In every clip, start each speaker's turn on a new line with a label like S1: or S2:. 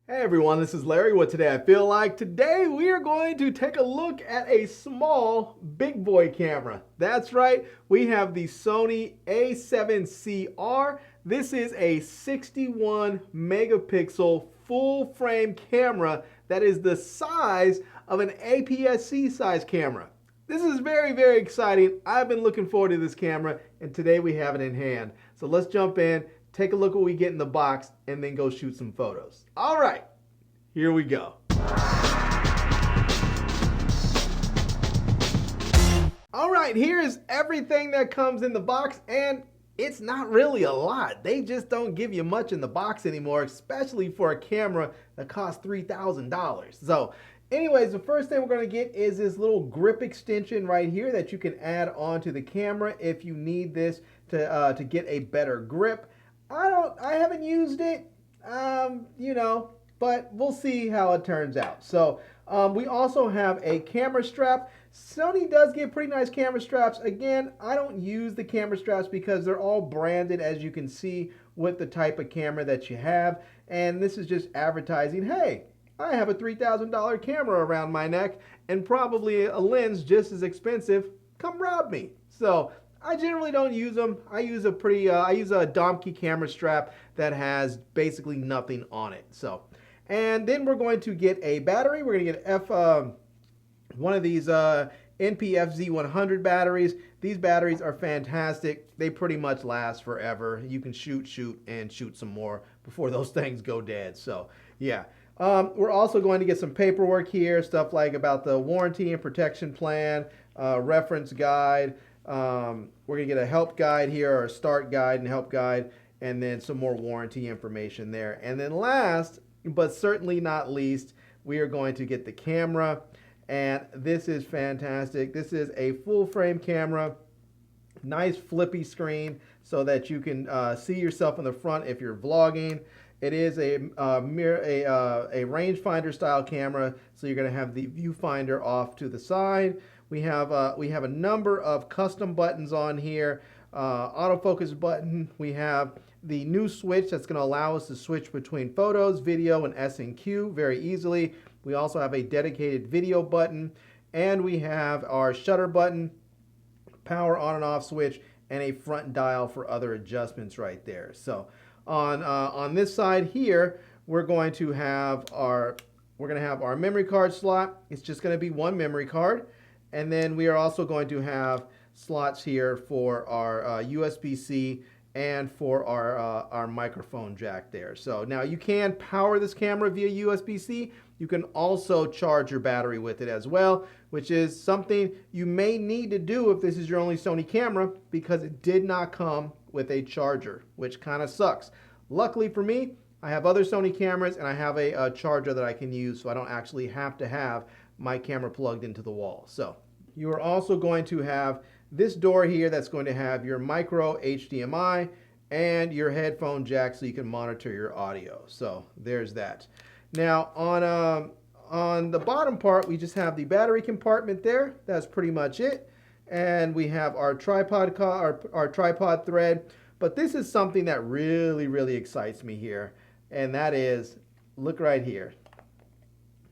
S1: Hey everyone, this is Larry with Today I Feel Like. Today we are going to take a look at a small big boy camera. That's right, we have the Sony A7CR. This is a 61 megapixel full frame camera that is the size of an APS-C size camera. This is very exciting. I've been looking forward to this camera and today we have it in hand. So let's jump in, take a look at what we get in the box, and then go shoot some photos. All right, here we go. All right, here is everything that comes in the box, and it's not really a lot. They just don't give you much in the box anymore, especially for a camera that costs $3,000. So anyways, the first thing we're going to get is this little grip extension right here that you can add onto the camera if you need this to get a better grip. I haven't used it, but we'll see how it turns out. So we also have a camera strap. Sony does get pretty nice camera straps. Again, I don't use the camera straps because they're all branded, as you can see, with the type of camera that you have. And this is just advertising, hey, I have a $3,000 camera around my neck and probably a lens just as expensive. Come rob me. So I generally don't use them. I use a Domke camera strap that has basically nothing on it. So, and then we're going to get a battery. We're going to get one of these NPFZ100 batteries. These batteries are fantastic. They pretty much last forever. You can shoot, and shoot some more before those things go dead. So, yeah. We're also going to get some paperwork here, stuff like about the warranty and protection plan, reference guide. We're going to get a help guide here, or a start guide and help guide, and then some more warranty information there. And then last, but certainly not least, we are going to get the camera. And this is fantastic. This is a full frame camera, nice flippy screen so that you can see yourself in the front if you're vlogging. It is a rangefinder style camera, so you're going to have the viewfinder off to the side. We have a number of custom buttons on here. Autofocus button. We have the new switch that's going to allow us to switch between photos, video, and S&Q very easily. We also have a dedicated video button, and we have our shutter button, power on and off switch, and a front dial for other adjustments right there. So on this side here, we're going to have our memory card slot. It's just going to be one memory card. And then we are also going to have slots here for our USB-C and for our microphone jack there. So now you can power this camera via USB-C. You can also charge your battery with it as well, which is something you may need to do if this is your only Sony camera, because it did not come with a charger, which kind of sucks. Luckily for me, I have other Sony cameras and I have a charger that I can use, so I don't actually have to have my camera plugged into the wall. So you are also going to have this door here that's going to have your micro HDMI and your headphone jack so you can monitor your audio. So there's that. Now on the bottom part, we just have the battery compartment there. That's pretty much it. And we have our tripod thread. But this is something that really excites me here. And that is, look right here.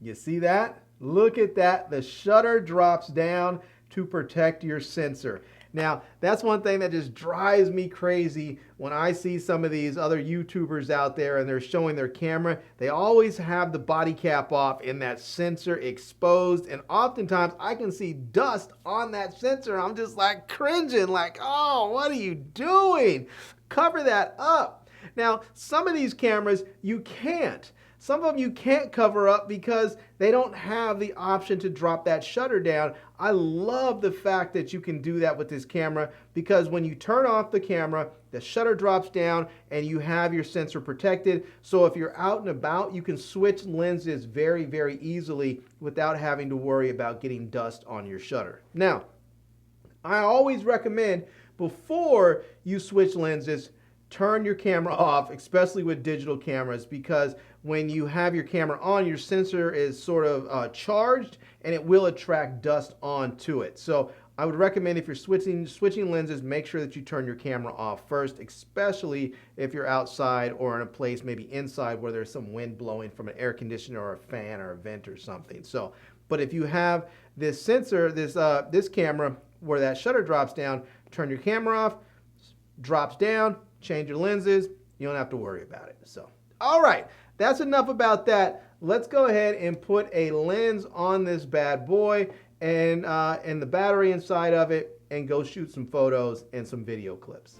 S1: You see that? Look at that. The shutter drops down to protect your sensor. Now, that's one thing that just drives me crazy when I see some of these other YouTubers out there and they're showing their camera. They always have the body cap off and that sensor exposed. And oftentimes I can see dust on that sensor. I'm just like cringing, like, oh, what are you doing? Cover that up. Now, some of these cameras you can't. Some of them you can't cover up because they don't have the option to drop that shutter down. I love the fact that you can do that with this camera, because when you turn off the camera, the shutter drops down and you have your sensor protected. So if you're out and about, you can switch lenses very easily without having to worry about getting dust on your shutter. Now, I always recommend before you switch lenses, turn your camera off, especially with digital cameras, because when you have your camera on, your sensor is sort of charged and it will attract dust onto it. So I would recommend if you're switching lenses, make sure that you turn your camera off first, especially if you're outside or in a place maybe inside where there's some wind blowing from an air conditioner or a fan or a vent or something. So, but if you have this sensor, this camera where that shutter drops down, turn your camera off, drops down, change your lenses, you don't have to worry about it. So, all right, that's enough about that. Let's go ahead and put a lens on this bad boy and the battery inside of it and go shoot some photos and some video clips.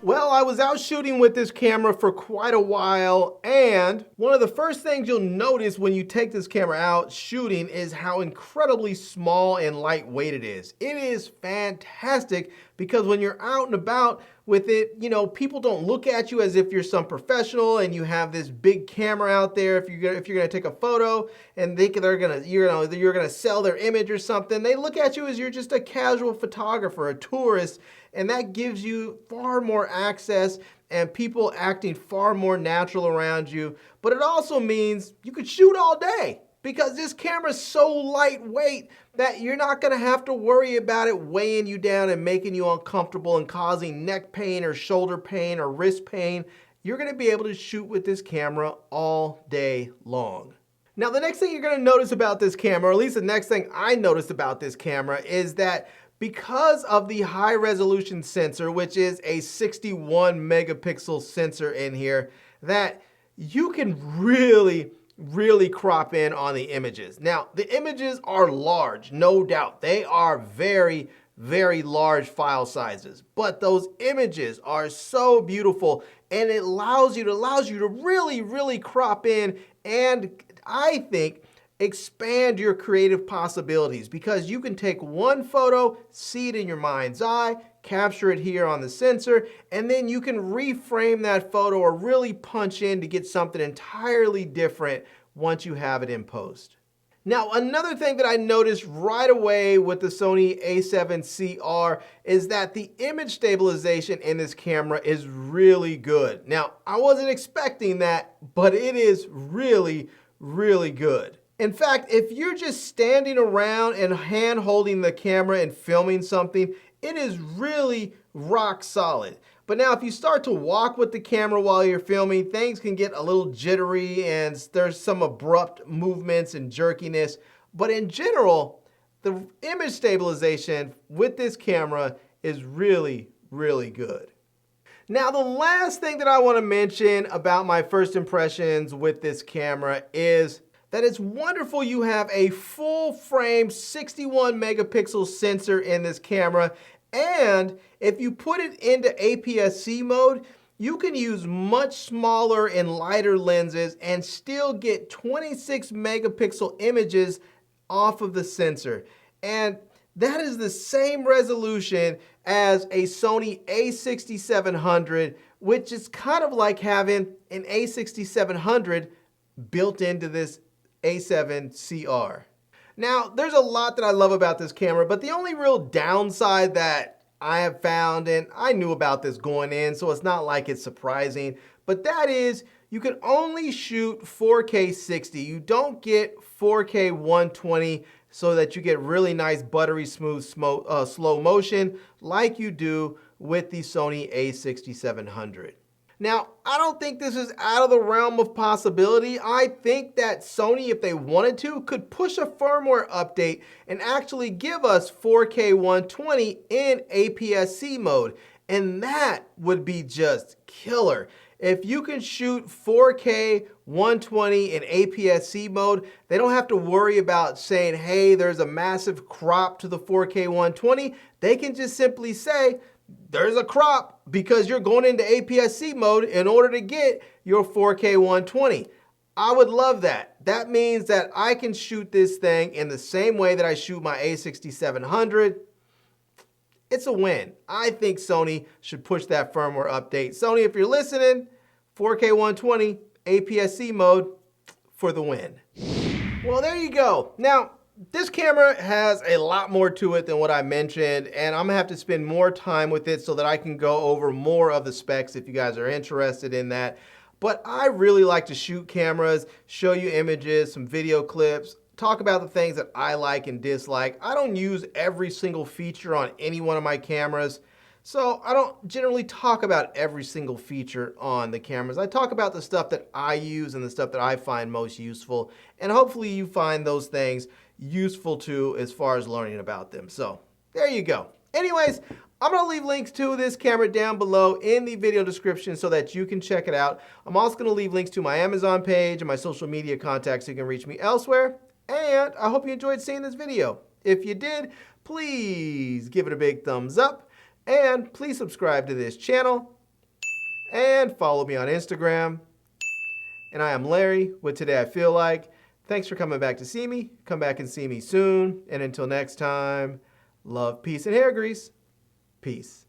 S1: Well, I was out shooting with this camera for quite a while, and one of the first things you'll notice when you take this camera out shooting is how incredibly small and lightweight it is. It is fantastic because when you're out and about with it, you know, people don't look at you as if you're some professional and you have this big camera out there. If you're gonna take a photo and think you're gonna sell their image or something, they look at you as you're just a casual photographer, a tourist, and that gives you far more access and people acting far more natural around you. But it also means you could shoot all day because this camera is so lightweight that you're not gonna have to worry about it weighing you down and making you uncomfortable and causing neck pain or shoulder pain or wrist pain. You're gonna be able to shoot with this camera all day long. Now, the next thing you're gonna notice about this camera, or at least the next thing I noticed about this camera, is that because of the high resolution sensor, which is a 61 megapixel sensor in here, that you can really crop in on the images. Now, the images are large, no doubt. They are very large file sizes, but those images are so beautiful and it allows you to really crop in and, I think, expand your creative possibilities because you can take one photo, see it in your mind's eye, capture it here on the sensor, and then you can reframe that photo or really punch in to get something entirely different once you have it in post. Now, another thing that I noticed right away with the Sony A7CR is that the image stabilization in this camera is really good. Now, I wasn't expecting that, but it is really good. In fact, if you're just standing around and hand holding the camera and filming something, it is really rock solid. But now if you start to walk with the camera while you're filming, things can get a little jittery and there's some abrupt movements and jerkiness. But in general, the image stabilization with this camera is really good. Now, the last thing that I want to mention about my first impressions with this camera is that it's wonderful you have a full frame 61 megapixel sensor in this camera, and if you put it into APS-C mode, you can use much smaller and lighter lenses and still get 26 megapixel images off of the sensor. And that is the same resolution as a Sony A6700, which is kind of like having an A6700 built into this A7CR. Now, there's a lot that I love about this camera, but the only real downside that I have found, and I knew about this going in, so it's not like it's surprising, but that is you can only shoot 4K 60. You don't get 4K 120 so that you get really nice buttery smooth slow motion like you do with the Sony A6700. Now, I don't think this is out of the realm of possibility. I think that Sony, if they wanted to, could push a firmware update and actually give us 4K 120 in APS-C mode. And that would be just killer. If you can shoot 4K 120 in APS-C mode, they don't have to worry about saying, hey, there's a massive crop to the 4K 120. They can just simply say, there's a crop because you're going into APS-C mode in order to get your 4K 120. I would love that. That means that I can shoot this thing in the same way that I shoot my A6700. It's a win. I think Sony should push that firmware update. Sony, if you're listening, 4K 120, APS-C mode for the win. Well, there you go. Now, this camera has a lot more to it than what I mentioned, and I'm gonna have to spend more time with it so that I can go over more of the specs if you guys are interested in that. But I really like to shoot cameras, show you images, some video clips, talk about the things that I like and dislike. I don't use every single feature on any one of my cameras, so I don't generally talk about every single feature on the cameras. I talk about the stuff that I use and the stuff that I find most useful, and hopefully you find those things useful too as far as learning about them. So there you go. Anyways, I'm going to leave links to this camera down below in the video description so that you can check it out. I'm also going to leave links to my Amazon page and my social media contacts so you can reach me elsewhere. And I hope you enjoyed seeing this video. If you did, please give it a big thumbs up and please subscribe to this channel and follow me on Instagram. And I am Larry with Today I Feel Like. Thanks for coming back to see me. Come back and see me soon. And until next time, love, peace, and hair grease. Peace.